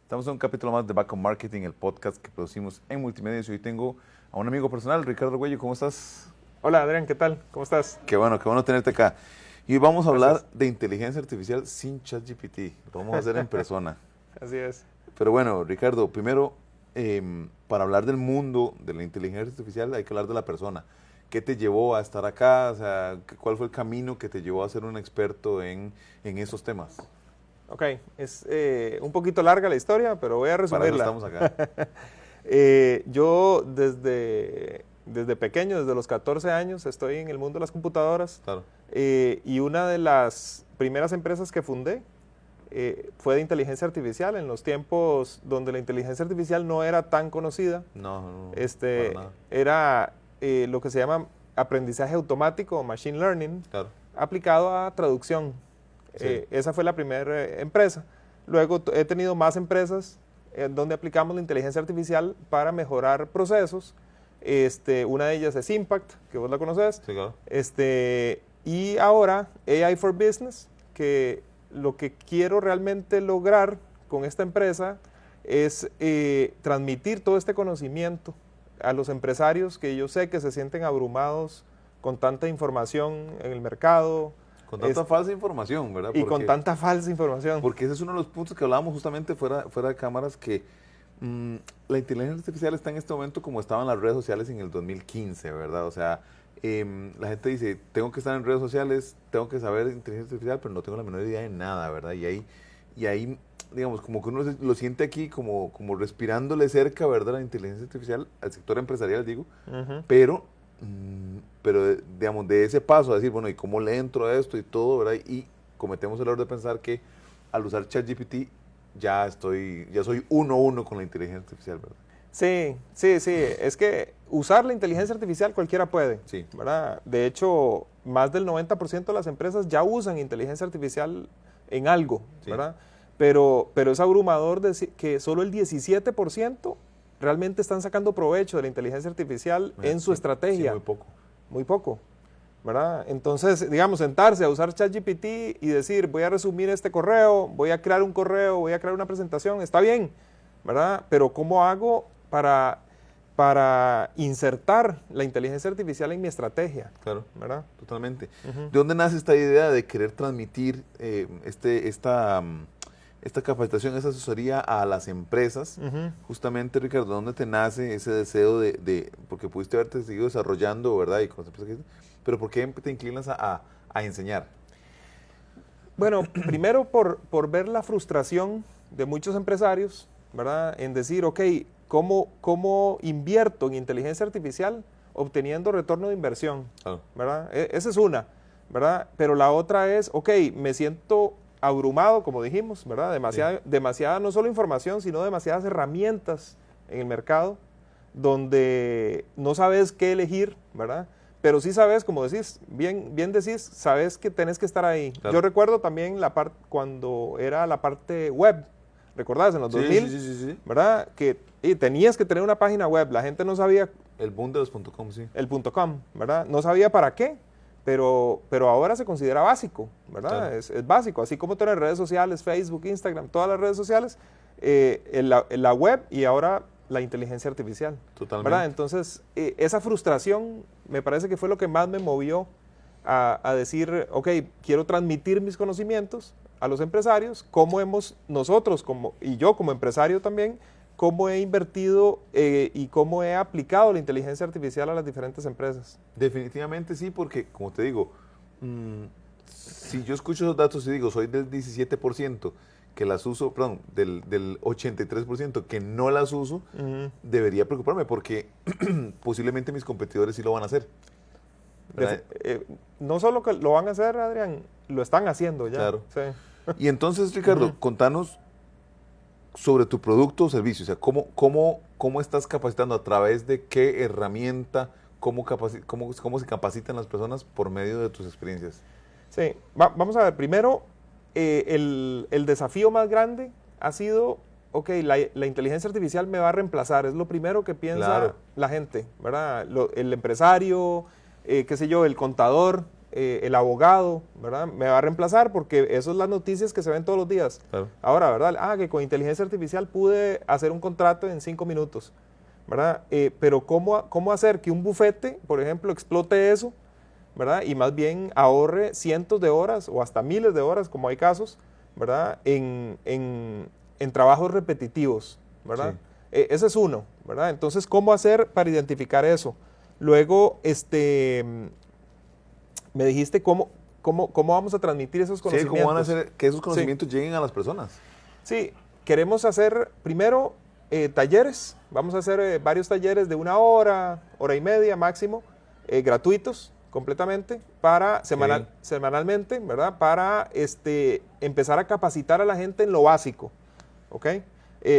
Estamos en un capítulo más de Back on Marketing, el podcast que producimos en Multimedia. Y hoy tengo a un amigo personal, Ricardo Arguello. ¿Cómo estás? Hola Adrián, ¿qué tal? ¿Cómo estás? Qué bueno tenerte acá. Y hoy vamos a hablar Gracias. de inteligencia artificial sin ChatGPT. Lo vamos a hacer en persona. Así es. Pero bueno, Ricardo, primero, para hablar del mundo de la inteligencia artificial hay que hablar de la persona. ¿Qué te llevó a estar acá? O sea, ¿cuál fue el camino que te llevó a ser un experto en esos temas? Ok, es un poquito larga la historia, pero voy a Para eso resumirla. estamos acá. Yo desde pequeño, desde los 14 años, estoy en el mundo de las computadoras. Claro. Y una de las primeras empresas que fundé fue de inteligencia artificial, en los tiempos donde la inteligencia artificial no era tan conocida. No, para nada. Era lo que se llama aprendizaje automático o machine learning, Claro. aplicado a traducción. Sí. Esa fue la primera empresa. Luego he tenido más empresas donde aplicamos la inteligencia artificial para mejorar procesos. Una de ellas es Impact, que vos la conoces. Sí, claro. Y ahora AI for Business, que lo que quiero realmente lograr con esta empresa es transmitir todo este conocimiento a los empresarios que yo sé que se sienten abrumados con tanta información en el mercado. Con tanta falsa información, ¿verdad? Y con tanta falsa información. Porque ese es uno de los puntos que hablábamos justamente fuera de cámaras, que la inteligencia artificial está en este momento como estaban las redes sociales en el 2015, ¿verdad? O sea, la gente dice, tengo que estar en redes sociales, tengo que saber inteligencia artificial, pero no tengo la menor idea de nada, ¿verdad? Y ahí digamos, como que uno lo siente aquí como respirándole cerca, ¿verdad? La inteligencia artificial al sector empresarial, digo, pero digamos, de ese paso a decir, bueno, ¿y cómo le entro a esto y todo, verdad? Y cometemos el error de pensar que al usar ChatGPT ya soy uno a uno con la inteligencia artificial, ¿verdad? Sí. Es que usar la inteligencia artificial cualquiera puede, Sí. ¿verdad? De hecho, más del 90% de las empresas ya usan inteligencia artificial en algo, Sí. ¿verdad? Pero es abrumador decir que solo el 17% realmente están sacando provecho de la inteligencia artificial en su estrategia. Sí, muy poco. Muy poco, ¿verdad? Entonces, digamos, sentarse a usar ChatGPT y decir, voy a resumir este correo, voy a crear un correo, voy a crear una presentación, está bien, ¿verdad? Pero ¿cómo hago para insertar la inteligencia artificial en mi estrategia? Claro, ¿Verdad? totalmente. ¿De dónde nace esta idea de querer transmitir esta capacitación, esa asesoría a las empresas? Justamente, Ricardo, ¿de dónde te nace ese deseo porque pudiste haberte seguido desarrollando, ¿verdad? Y con las empresas pero ¿por qué te inclinas a enseñar? Bueno, primero por ver la frustración de muchos empresarios, ¿verdad? En decir, ok, ¿cómo invierto en inteligencia artificial obteniendo retorno de inversión? Claro. ¿Verdad? Esa es una, ¿verdad? Pero la otra es, ok, me siento abrumado, como dijimos, ¿verdad? Demasiada no solo información, sino demasiadas herramientas en el mercado donde no sabes qué elegir, ¿verdad? Pero sí sabes, como decís, bien decís, sabes que tenés que estar ahí. Claro. Yo recuerdo también cuando era la parte web, ¿recordás? En los 2000, Sí. ¿verdad? Que tenías que tener una página web, la gente no sabía. El boom de los .com, sí. El .com, ¿verdad? No sabía para qué, pero ahora se considera básico, ¿verdad? Claro. Es básico, así como tener redes sociales, Facebook, Instagram, todas las redes sociales, la web y ahora la inteligencia artificial. Totalmente. ¿Verdad? Entonces, esa frustración me parece que fue lo que más me movió a decir, ok, quiero transmitir mis conocimientos a los empresarios, cómo nosotros, y yo como empresario también, cómo he invertido y cómo he aplicado la inteligencia artificial a las diferentes empresas. Definitivamente sí, porque, como te digo, si yo escucho esos datos y digo, soy del 17%, que las uso, perdón, del 83% que no las uso, debería preocuparme porque posiblemente mis competidores sí lo van a hacer. No solo que lo van a hacer, Adrián, lo están haciendo ya. Claro. Sí. Y entonces, Ricardo, contanos sobre tu producto o servicio, o sea, cómo estás capacitando, a través de qué herramienta, cómo se capacitan las personas por medio de tus experiencias. Sí, vamos a ver, primero, el desafío más grande ha sido, ok, la inteligencia artificial me va a reemplazar, es lo primero que piensa Claro. la gente, ¿verdad? El empresario, qué sé yo, el contador, el abogado, ¿verdad? Me va a reemplazar porque eso es las noticias que se ven todos los días. Claro. Ahora, ¿verdad? Que con inteligencia artificial pude hacer un contrato en 5 minutos, ¿verdad? Pero ¿cómo hacer que un bufete, por ejemplo, explote eso, ¿verdad? Y más bien ahorre cientos de horas o hasta miles de horas, como hay casos, ¿verdad? En trabajos repetitivos, ¿verdad? Sí. Ese es uno, ¿verdad? Entonces, ¿cómo hacer para identificar eso? Luego, me dijiste cómo vamos a transmitir esos Sí, conocimientos. ¿cómo van a hacer que esos conocimientos lleguen a las personas? Sí, queremos hacer primero talleres. Vamos a hacer varios talleres de 1 hora, hora y media máximo, gratuitos completamente, para semanalmente, ¿verdad? Para empezar a capacitar a la gente en lo básico, ¿ok?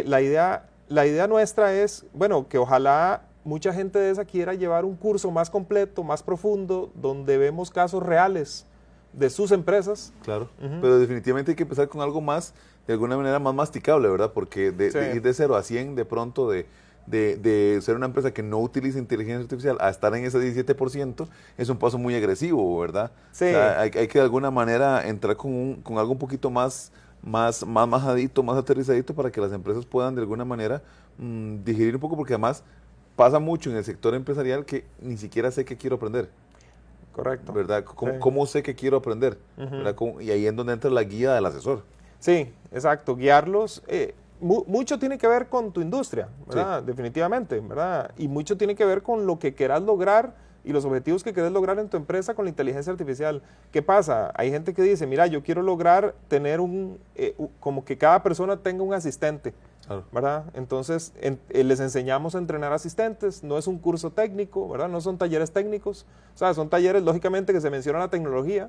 La idea nuestra es, bueno, que ojalá mucha gente de esa quiera llevar un curso más completo, más profundo, donde vemos casos reales de sus empresas. Claro, pero definitivamente hay que empezar con algo más, de alguna manera más masticable, ¿verdad? Porque de ir de 0 a 100 de pronto, de ser una empresa que no utiliza inteligencia artificial a estar en ese 17%, es un paso muy agresivo, ¿verdad? Sí. O sea, hay que de alguna manera entrar con algo un poquito más majadito, más aterrizadito, para que las empresas puedan de alguna manera digerir un poco, porque además pasa mucho en el sector empresarial que ni siquiera sé qué quiero aprender. Correcto. ¿Verdad? ¿Cómo sé que quiero aprender? ¿Verdad? Y ahí es donde entra la guía del asesor. Sí, exacto. Guiarlos. Mucho tiene que ver con tu industria, ¿verdad? Sí. Definitivamente, ¿verdad? Y mucho tiene que ver con lo que quieras lograr y los objetivos que quieres lograr en tu empresa con la inteligencia artificial. ¿Qué pasa? Hay gente que dice, mira, yo quiero lograr tener como que cada persona tenga un asistente. Claro. ¿Verdad? Entonces, les enseñamos a entrenar asistentes, no es un curso técnico, ¿verdad? No son talleres técnicos, o sea, son talleres, lógicamente, que se menciona la tecnología,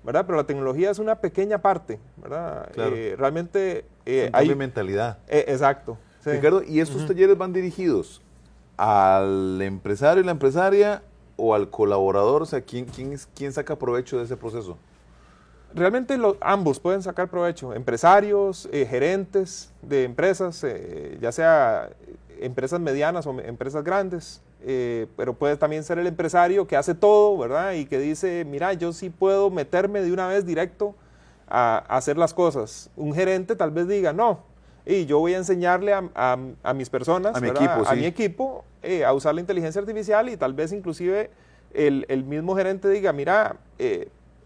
¿verdad? Pero la tecnología es una pequeña parte, ¿verdad? Claro. Realmente hay mentalidad. Exacto. Sí. Ricardo, ¿y estos talleres van dirigidos al empresario y la empresaria o al colaborador? O sea, ¿quién saca provecho de ese proceso? Realmente ambos pueden sacar provecho, empresarios, gerentes de empresas, ya sea empresas medianas o empresas grandes, pero puede también ser el empresario que hace todo, ¿verdad? Y que dice, mira, yo sí puedo meterme de una vez directo a hacer las cosas. Un gerente tal vez diga, no, y yo voy a enseñarle a mis personas, a mi equipo, a usar la inteligencia artificial, y tal vez inclusive el mismo gerente diga, mira,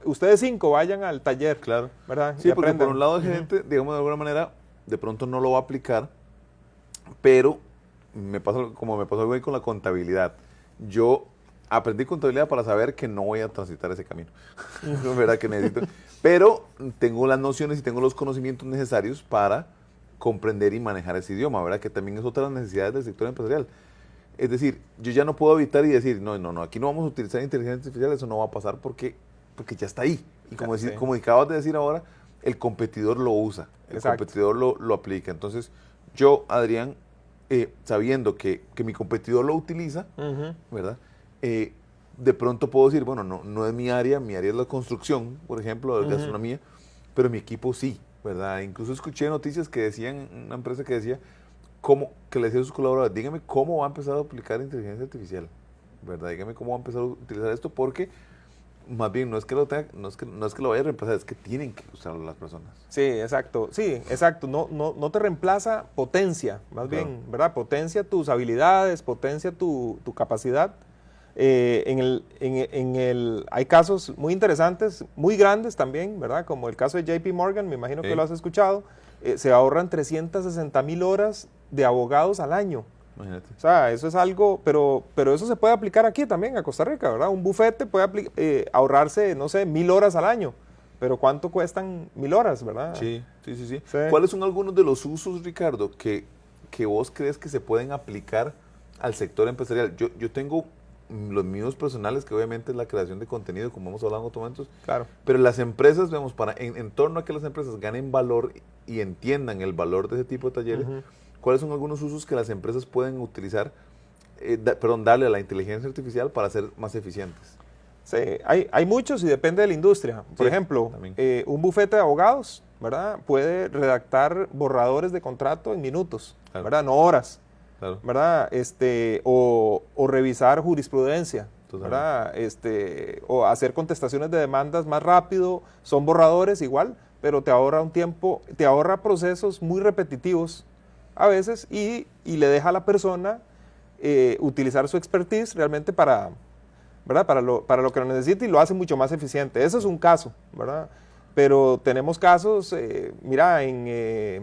ustedes 5 vayan al taller, claro, ¿verdad? Sí, porque por un lado el gerente, digamos, de alguna manera, de pronto no lo va a aplicar, pero como me pasó hoy con la contabilidad. Yo aprendí contabilidad para saber que no voy a transitar ese camino, ¿verdad? Que necesito, pero tengo las nociones y tengo los conocimientos necesarios para comprender y manejar ese idioma, ¿verdad? Que también es otra de las necesidades del sector empresarial. Es decir, yo ya no puedo evitar y decir, no, aquí no vamos a utilizar inteligencia artificial, eso no va a pasar porque ya está ahí. Y como acabas de decir ahora, el competidor lo usa, el competidor lo aplica. Entonces, yo, Adrián, sabiendo que mi competidor lo utiliza, ¿verdad? De pronto puedo decir, bueno, no es mi área es la construcción, por ejemplo, la gastronomía, pero mi equipo sí, ¿verdad? Incluso escuché noticias que decían, una empresa que decía, que le decía a sus colaboradores, dígame cómo va a empezar a aplicar inteligencia artificial, ¿verdad? Dígame cómo va a empezar a utilizar esto, porque más bien no es que lo vaya a reemplazar, es que tienen que usarlo las personas. Sí, exacto. No te reemplaza, potencia, más bien, ¿verdad? Potencia tus habilidades, potencia tu capacidad. Hay casos muy interesantes, muy grandes también, ¿verdad? Como el caso de JP Morgan, me imagino que lo has escuchado. Se ahorran 360,000 horas de abogados al año. Imagínate. O sea, eso es algo, pero eso se puede aplicar aquí también, a Costa Rica, ¿verdad? Un bufete puede ahorrarse, no sé, 1,000 horas al año, pero ¿cuánto cuestan 1,000 horas, verdad? Sí. ¿Cuáles son algunos de los usos, Ricardo, que vos crees que se pueden aplicar al sector empresarial? Yo tengo los míos personales, que obviamente es la creación de contenido, como hemos hablado en otros momentos. Claro. Pero las empresas, vemos, en torno a que las empresas ganen valor y entiendan el valor de ese tipo de talleres, ¿cuáles son algunos usos que las empresas pueden utilizar, darle a la inteligencia artificial para ser más eficientes? Sí, hay muchos y depende de la industria. Por ejemplo, un bufete de abogados, ¿verdad? Puede redactar borradores de contrato en minutos, ¿verdad? No horas. Claro. ¿Verdad? O revisar jurisprudencia, ¿verdad? O hacer contestaciones de demandas más rápido, son borradores igual, pero te ahorra un tiempo, te ahorra procesos muy repetitivos a veces y le deja a la persona utilizar su expertise realmente para, ¿verdad? Para lo que lo necesita y lo hace mucho más eficiente. Ese es un caso, ¿verdad? Pero tenemos casos, mira, ¿qué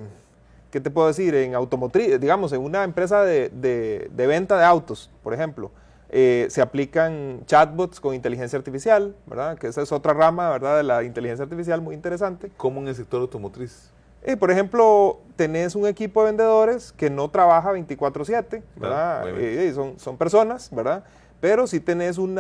te puedo decir? En automotriz, digamos, en una empresa de venta de autos, por ejemplo, se aplican chatbots con inteligencia artificial, ¿verdad? Que esa es otra rama, ¿verdad? De la inteligencia artificial muy interesante. ¿Cómo en el sector automotriz? Por ejemplo, tenés un equipo de vendedores que no trabaja 24/7, ¿verdad? Son personas, ¿verdad? Pero sí tenés un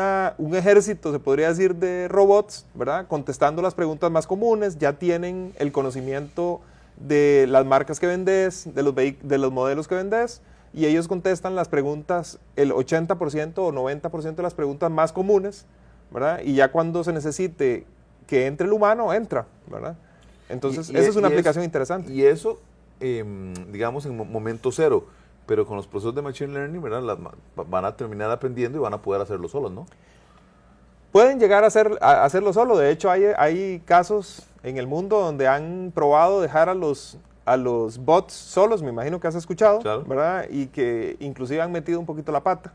ejército, se podría decir, de robots, ¿verdad? Contestando las preguntas más comunes, ya tienen el conocimiento de las marcas que vendés, de los modelos que vendés, y ellos contestan las preguntas, el 80% o 90% de las preguntas más comunes, ¿verdad? Y ya cuando se necesite que entre el humano, entra, ¿verdad? Entonces, esa es una aplicación interesante. Y eso, digamos, en momento cero, pero con los procesos de Machine Learning, ¿verdad? Van a terminar aprendiendo y van a poder hacerlo solos, ¿no? Pueden llegar a hacerlo solo. De hecho, hay casos en el mundo donde han probado dejar a los bots solos, me imagino que has escuchado, claro, ¿verdad? Y que inclusive han metido un poquito la pata,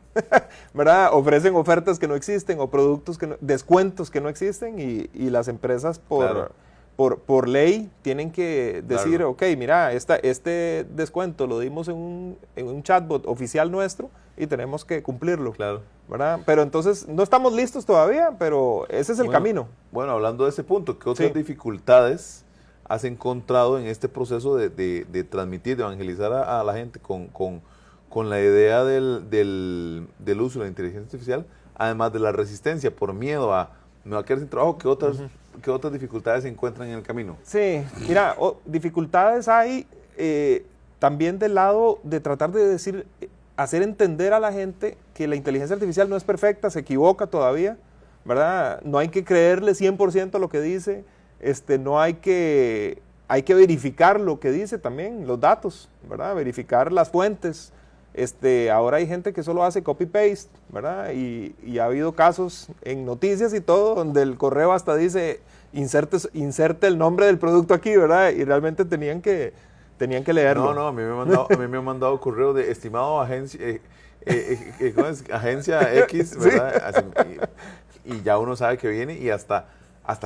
¿verdad? Ofrecen ofertas que no existen o productos descuentos que no existen y las empresas por ley tienen que decir, claro, ok, mira, este descuento lo dimos en un chatbot oficial nuestro y tenemos que cumplirlo, claro, ¿verdad? Pero entonces no estamos listos todavía, pero ese es el camino. Bueno, hablando de ese punto, ¿qué otras dificultades has encontrado en este proceso de transmitir, de evangelizar a la gente con la idea del uso de la inteligencia artificial, además de la resistencia por miedo a me va a quedar sin trabajo? ¿Qué otras dificultades se encuentran en el camino? Sí, mira, dificultades hay también del lado de tratar de hacer entender a la gente que la inteligencia artificial no es perfecta, se equivoca todavía, ¿verdad? No hay que creerle 100% lo que dice, hay que verificar lo que dice también, los datos, ¿verdad? Verificar las fuentes. Ahora hay gente que solo hace copy-paste, ¿verdad? Y ha habido casos en noticias y todo donde el correo hasta dice inserte el nombre del producto aquí, ¿verdad? Y realmente tenían que leerlo. No, a mí me han mandado correo de estimado agencia X, ¿verdad? Sí. Así, y ya uno sabe que viene y hasta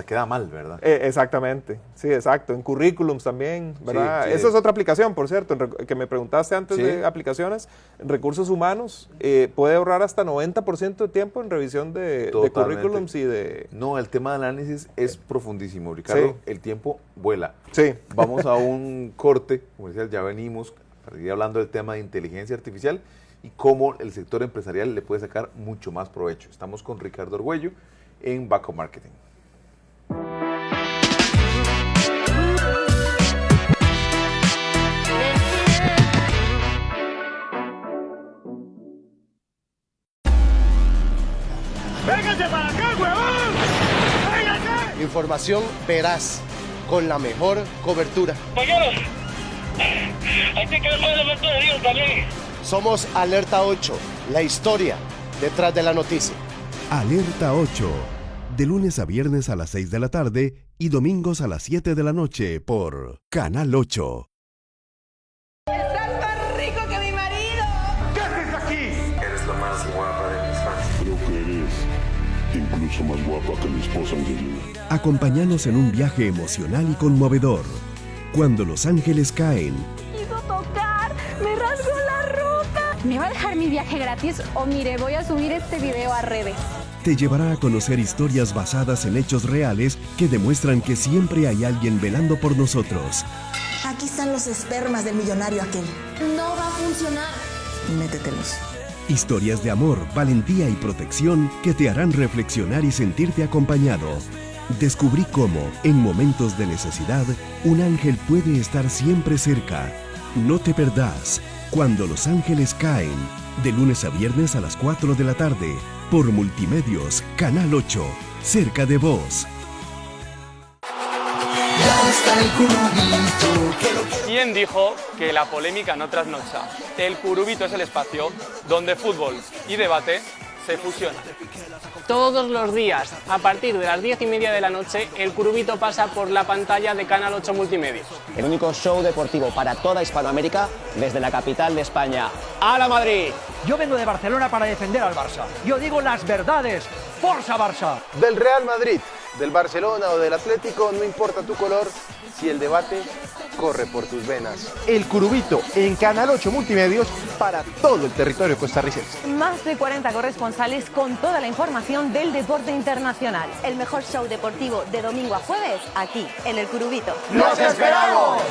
queda mal, ¿verdad? Exactamente, sí, exacto. En currículums también, ¿verdad? Sí. Esa es otra aplicación, por cierto, que me preguntaste antes de aplicaciones. En recursos humanos puede ahorrar hasta 90% de tiempo en revisión de currículums y de... No, el tema de análisis es profundísimo, Ricardo. Sí. El tiempo vuela. Sí. Vamos a un corte comercial, ya venimos para seguir hablando del tema de inteligencia artificial y cómo el sector empresarial le puede sacar mucho más provecho. Estamos con Ricardo Argüello en Baco Marketing. ¡Véngase para acá, huevón! ¡Véngase! Información veraz, con la mejor cobertura. Compañeros, hay que ver el elemento de Dios también. Somos Alerta 8, la historia detrás de la noticia. Alerta 8, de lunes a viernes a las 6 de la tarde y domingos a las 7 de la noche por Canal 8. ¡Estás más rico que mi marido! ¿Qué haces aquí? Eres la más guapa de mis fans. Creo que eres incluso más guapa que mi esposa Angelina. Acompáñanos en un viaje emocional y conmovedor. Cuando los ángeles caen. ¡Quiso tocar! ¡Me rasgó la ropa! ¿Me va a dejar mi viaje gratis o mire, voy a subir este video a redes? Te llevará a conocer historias basadas en hechos reales que demuestran que siempre hay alguien velando por nosotros. Aquí están los espermas del millonario aquel. No va a funcionar. Métetelos. Historias de amor, valentía y protección que te harán reflexionar y sentirte acompañado. Descubrí cómo, en momentos de necesidad, un ángel puede estar siempre cerca. No te perdás Cuando los ángeles caen, de lunes a viernes a las 4 de la tarde, por Multimedios, Canal 8, cerca de vos. ¿Quién dijo que la polémica no trasnocha? El Curubito es el espacio donde fútbol y debate se fusiona. Todos los días, a partir de las 10:30 de la noche, el Curubito pasa por la pantalla de Canal 8 Multimedios. El único show deportivo para toda Hispanoamérica, desde la capital de España a la Madrid. Yo vengo de Barcelona para defender al Barça. Yo digo las verdades. ¡Forza Barça! Del Real Madrid, del Barcelona o del Atlético, no importa tu color, si el debate corre por tus venas. El Curubito en Canal 8 Multimedios para todo el territorio costarricense. Más de 40 corresponsales con toda la información del deporte internacional. El mejor show deportivo de domingo a jueves, aquí, en El Curubito. ¡Los esperamos!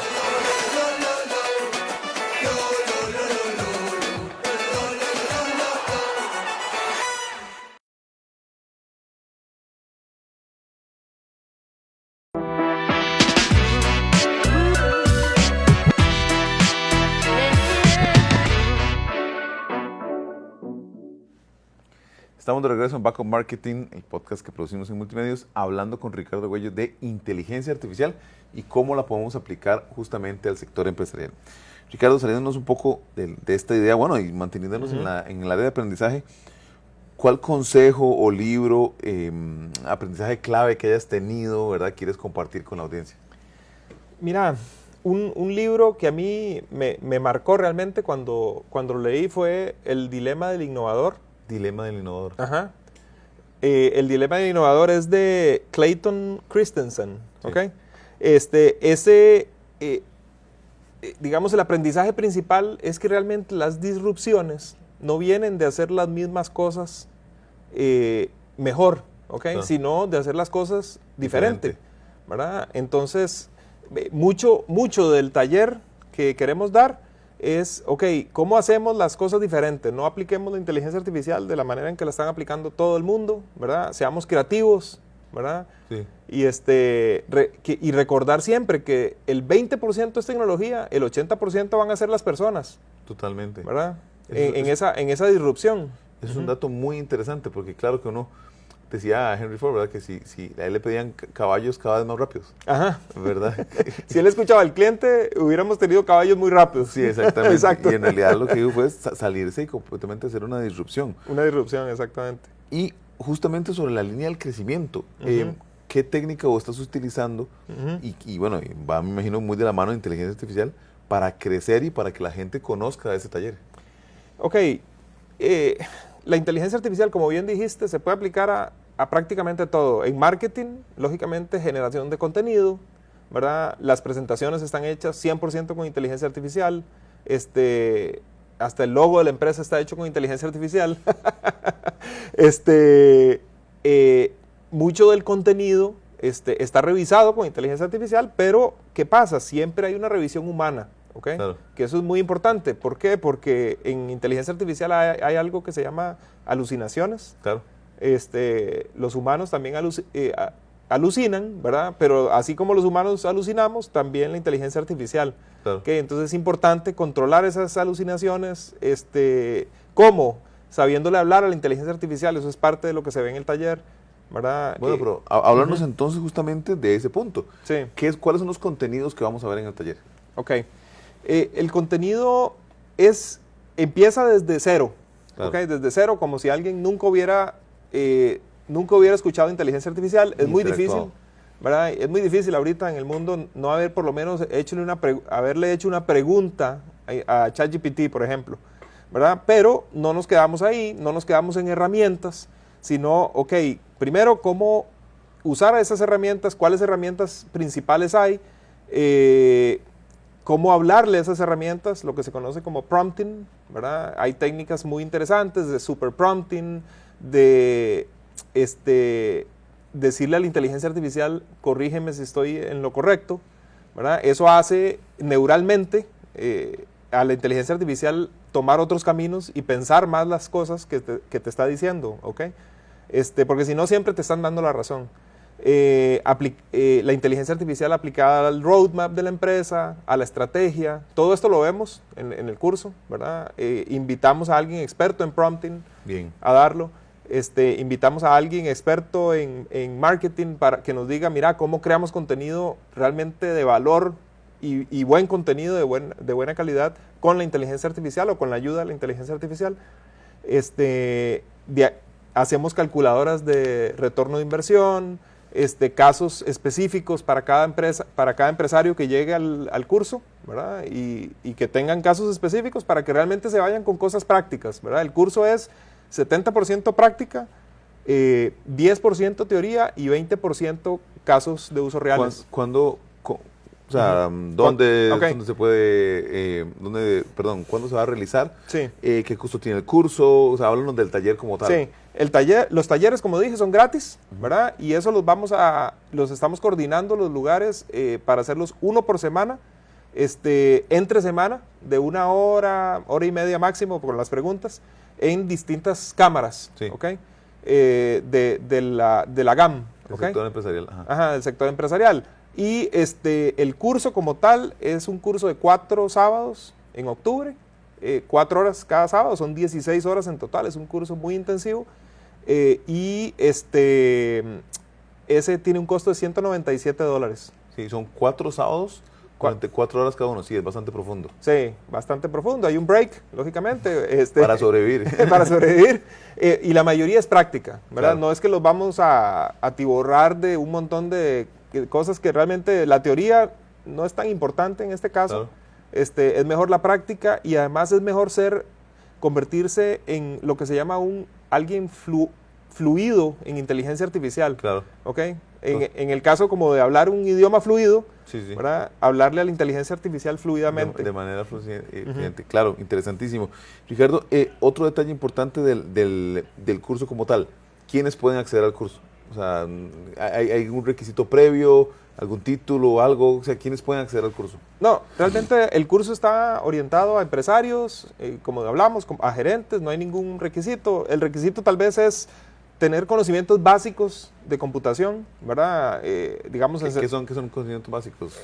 Estamos de regreso en Back of Marketing, el podcast que producimos en Multimedios, hablando con Ricardo Argüello de inteligencia artificial y cómo la podemos aplicar justamente al sector empresarial. Ricardo, saliéndonos un poco de esta idea, bueno, y manteniéndonos en el área de aprendizaje, ¿cuál consejo o libro, aprendizaje clave que hayas tenido, verdad, quieres compartir con la audiencia? Mira, un libro que a mí me marcó realmente cuando lo leí fue El dilema del innovador. Dilema del innovador. Ajá. El dilema del innovador es de Clayton Christensen, sí. ¿Ok? Digamos, el aprendizaje principal es que realmente las disrupciones no vienen de hacer las mismas cosas mejor, ¿ok? Claro. Sino de hacer las cosas diferente, ¿verdad? Entonces, mucho del taller que queremos dar es, ok, ¿cómo hacemos las cosas diferentes? No apliquemos la inteligencia artificial de la manera en que la están aplicando todo el mundo, ¿verdad? Seamos creativos, ¿verdad? Sí. Y recordar siempre que el 20% es tecnología, el 80% van a ser las personas. Totalmente. ¿Verdad? En esa disrupción. Es un dato muy interesante porque claro que uno decía a Henry Ford, ¿verdad? Que si a él le pedían caballos cada vez más rápidos. Ajá. ¿Verdad? Si él escuchaba al cliente, hubiéramos tenido caballos muy rápidos. Sí, exactamente. Exacto. Y en realidad lo que dijo fue salirse y completamente hacer una disrupción. Una disrupción, exactamente. Y justamente sobre la línea del crecimiento, ¿qué técnica vos estás utilizando? Y bueno, va, me imagino, muy de la mano de inteligencia artificial para crecer y para que la gente conozca de ese taller. Ok. La inteligencia artificial, como bien dijiste, se puede aplicar a prácticamente todo. En marketing, lógicamente, generación de contenido, ¿verdad? Las presentaciones están hechas 100% con inteligencia artificial. Hasta el logo de la empresa está hecho con inteligencia artificial. Mucho del contenido está revisado con inteligencia artificial, pero ¿qué pasa? Siempre hay una revisión humana. ¿Okay? Claro. Que eso es muy importante. ¿Por qué? Porque en inteligencia artificial hay algo que se llama alucinaciones. Claro. Los humanos también alucinan, ¿verdad? Pero así como los humanos alucinamos, también la inteligencia artificial. Claro. ¿Okay? Entonces es importante controlar esas alucinaciones. ¿Cómo? Sabiéndole hablar a la inteligencia artificial. Eso es parte de lo que se ve en el taller, ¿verdad? Bueno, pero hablarnos entonces justamente de ese punto. Sí. ¿Cuáles son los contenidos que vamos a ver en el taller? Ok. El contenido empieza desde cero, claro. ¿Okay? Desde cero, como si alguien nunca hubiera escuchado inteligencia artificial. Es muy difícil, ¿verdad? Es muy difícil ahorita en el mundo no haber por lo menos haberle hecho una pregunta a ChatGPT, por ejemplo, ¿verdad? Pero no nos quedamos ahí, no nos quedamos en herramientas, sino, ok, primero, ¿cómo usar esas herramientas? ¿Cuáles herramientas principales hay? Cómo hablarle a esas herramientas, lo que se conoce como prompting, ¿verdad? Hay técnicas muy interesantes de super prompting, de decirle a la inteligencia artificial, corrígeme si estoy en lo correcto, ¿verdad? Eso hace neuralmente a la inteligencia artificial tomar otros caminos y pensar más las cosas que te está diciendo, ¿ok? Porque si no, siempre te están dando la razón. La inteligencia artificial aplicada al roadmap de la empresa, a la estrategia, todo esto lo vemos en el curso, ¿verdad? Invitamos a alguien experto en prompting a darlo, invitamos a alguien experto en marketing para que nos diga, mira, cómo creamos contenido realmente de valor y buen contenido de buena calidad con la inteligencia artificial o con la ayuda de la inteligencia artificial. hacemos calculadoras de retorno de inversión, casos específicos para cada empresario que llegue al curso, ¿verdad? Y que tengan casos específicos para que realmente se vayan con cosas prácticas, ¿verdad? El curso es 70% práctica, 10% teoría y 20% casos de uso reales. ¿Cuándo se puede, cuándo se va a realizar? Sí. ¿Qué costo tiene el curso? O sea, háblanos del taller como tal. Sí, los talleres, como dije, son gratis, ¿verdad? Y eso los estamos coordinando los lugares para hacerlos uno por semana, entre semana, de 1 hora, hora y media máximo, con las preguntas, en distintas cámaras, sí. ¿ok? De la GAM, El ¿okay? sector empresarial. Ajá, del sector empresarial. Y el curso como tal es un curso de 4 sábados en octubre, 4 horas cada sábado, son 16 horas en total, es un curso muy intensivo. Y ese tiene un costo de $197. Sí, son 4 sábados, 44 horas cada uno, sí, es bastante profundo. Sí, bastante profundo, hay un break, lógicamente. Para sobrevivir. Para sobrevivir, y la mayoría es práctica, ¿verdad? Claro. No es que los vamos a atiborrar de un montón de cosas que realmente la teoría no es tan importante en este caso. Claro. Es mejor la práctica y además es mejor convertirse en lo que se llama alguien fluido en inteligencia artificial. Claro. ¿Ok? En el caso como de hablar un idioma fluido, sí. ¿verdad? Hablarle a la inteligencia artificial fluidamente. De manera fluida. Claro, interesantísimo. Ricardo, otro detalle importante del curso como tal, ¿quiénes pueden acceder al curso? O sea, ¿hay algún requisito previo, algún título, algo? O sea, ¿quiénes pueden acceder al curso? No, realmente el curso está orientado a empresarios, como hablamos, a gerentes, no hay ningún requisito. El requisito tal vez es tener conocimientos básicos de computación, ¿verdad? Digamos, ¿Qué son conocimientos básicos?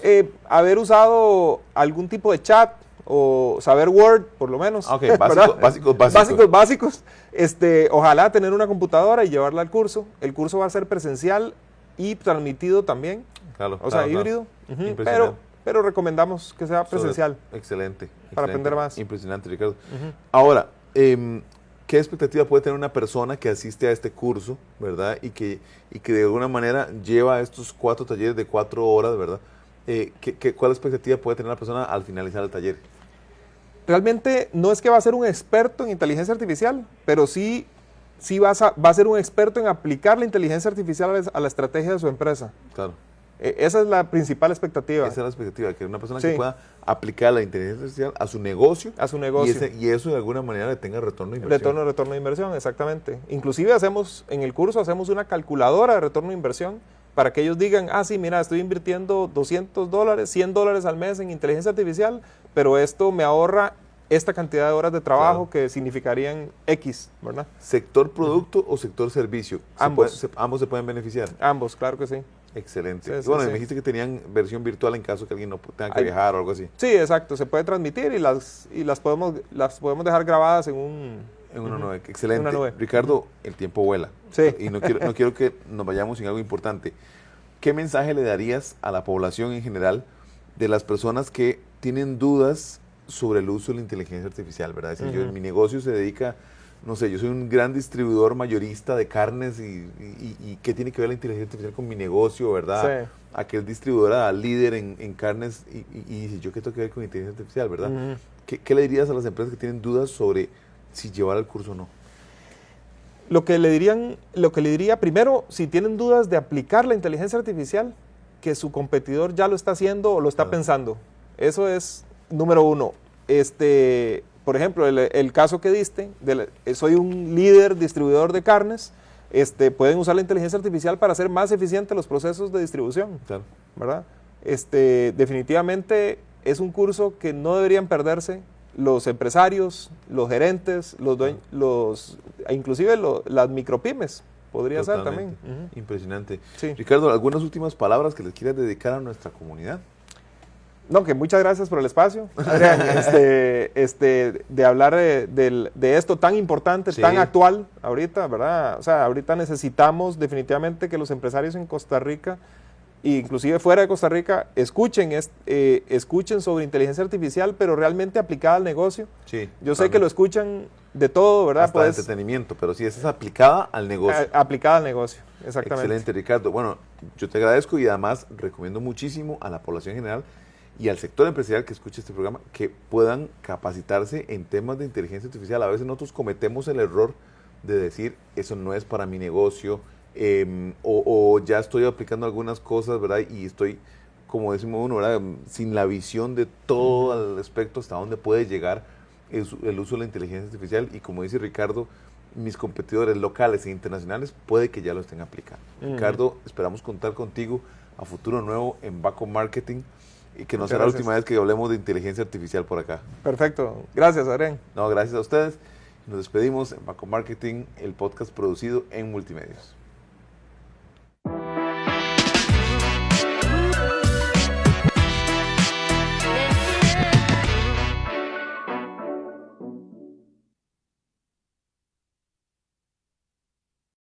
Haber usado algún tipo de chat o saber Word, por lo menos. Ok, básicos. Ojalá tener una computadora y llevarla al curso. El curso va a ser presencial y transmitido también. Claro, o sea, híbrido. Pero recomendamos que sea presencial. Excelente. Para aprender más. Impresionante, Ricardo. Ahora, ¿qué expectativa puede tener una persona que asiste a este curso, verdad? Y que de alguna manera lleva estos 4 talleres de 4 horas, ¿verdad? ¿Cuál expectativa puede tener una persona al finalizar el taller? Realmente no es que va a ser un experto en inteligencia artificial, pero sí va a ser un experto en aplicar la inteligencia artificial a la estrategia de su empresa. Claro. Esa es la principal expectativa. Esa es la expectativa, que una persona que pueda aplicar la inteligencia artificial a su negocio. Y eso de alguna manera le tenga retorno de inversión. Retorno de inversión, exactamente. Inclusive en el curso hacemos una calculadora de retorno de inversión para que ellos digan, sí, mira, estoy invirtiendo $200, $100 al mes en inteligencia artificial, pero esto me ahorra esta cantidad de horas de trabajo que significarían X, ¿verdad? ¿Sector producto o sector servicio? Ambos. ¿Ambos se pueden beneficiar? Ambos, claro que sí. Excelente. Sí, me dijiste que tenían versión virtual en caso que alguien no tenga que viajar o algo así. Sí, exacto. Se puede transmitir y las podemos dejar grabadas en una nube. Excelente. Una nube. Ricardo, el tiempo vuela. Sí. Y no quiero que nos vayamos sin algo importante. ¿Qué mensaje le darías a la población en general de las personas que tienen dudas sobre el uso de la inteligencia artificial, ¿verdad? Es decir, mi negocio se dedica, no sé, yo soy un gran distribuidor mayorista de carnes y ¿qué tiene que ver la inteligencia artificial con mi negocio, verdad? Sí. Aquel distribuidor líder en carnes y dice, ¿yo qué tengo que ver con inteligencia artificial, verdad? ¿Qué le dirías a las empresas que tienen dudas sobre si llevar el curso o no? Lo que le diría primero, si tienen dudas de aplicar la inteligencia artificial, que su competidor ya lo está haciendo o lo está pensando. Eso es número 1. Por ejemplo, el caso que diste, soy un líder distribuidor de carnes, pueden usar la inteligencia artificial para hacer más eficientes los procesos de distribución, claro, ¿verdad? Definitivamente es un curso que no deberían perderse los empresarios, los gerentes, inclusive las micropymes, podría ser también. Impresionante. Sí. Ricardo, ¿algunas últimas palabras que les quieras dedicar a nuestra comunidad? No, que muchas gracias por el espacio, Adrián, de hablar de esto tan importante, tan actual ahorita, ¿verdad? O sea, ahorita necesitamos definitivamente que los empresarios en Costa Rica inclusive fuera de Costa Rica, escuchen sobre inteligencia artificial, pero realmente aplicada al negocio. Sí, yo sé que lo escuchan de todo, ¿verdad? Hasta de entretenimiento, pero sí, esa es aplicada al negocio. Aplicada al negocio, exactamente. Excelente, Ricardo. Bueno, yo te agradezco y además recomiendo muchísimo a la población en general y al sector empresarial que escuche este programa que puedan capacitarse en temas de inteligencia artificial. A veces nosotros cometemos el error de decir, eso no es para mi negocio, o ya estoy aplicando algunas cosas, ¿verdad? Y estoy, como decimos uno, ¿verdad? Sin la visión de todo el aspecto hasta dónde puede llegar el uso de la inteligencia artificial. Y como dice Ricardo, mis competidores locales e internacionales puede que ya lo estén aplicando. Ricardo, esperamos contar contigo a futuro nuevo en Baco Marketing y que no será la última vez que hablemos de inteligencia artificial por acá. Perfecto. Gracias, Adrián. No, gracias a ustedes. Nos despedimos en Baco Marketing, el podcast producido en Multimedios.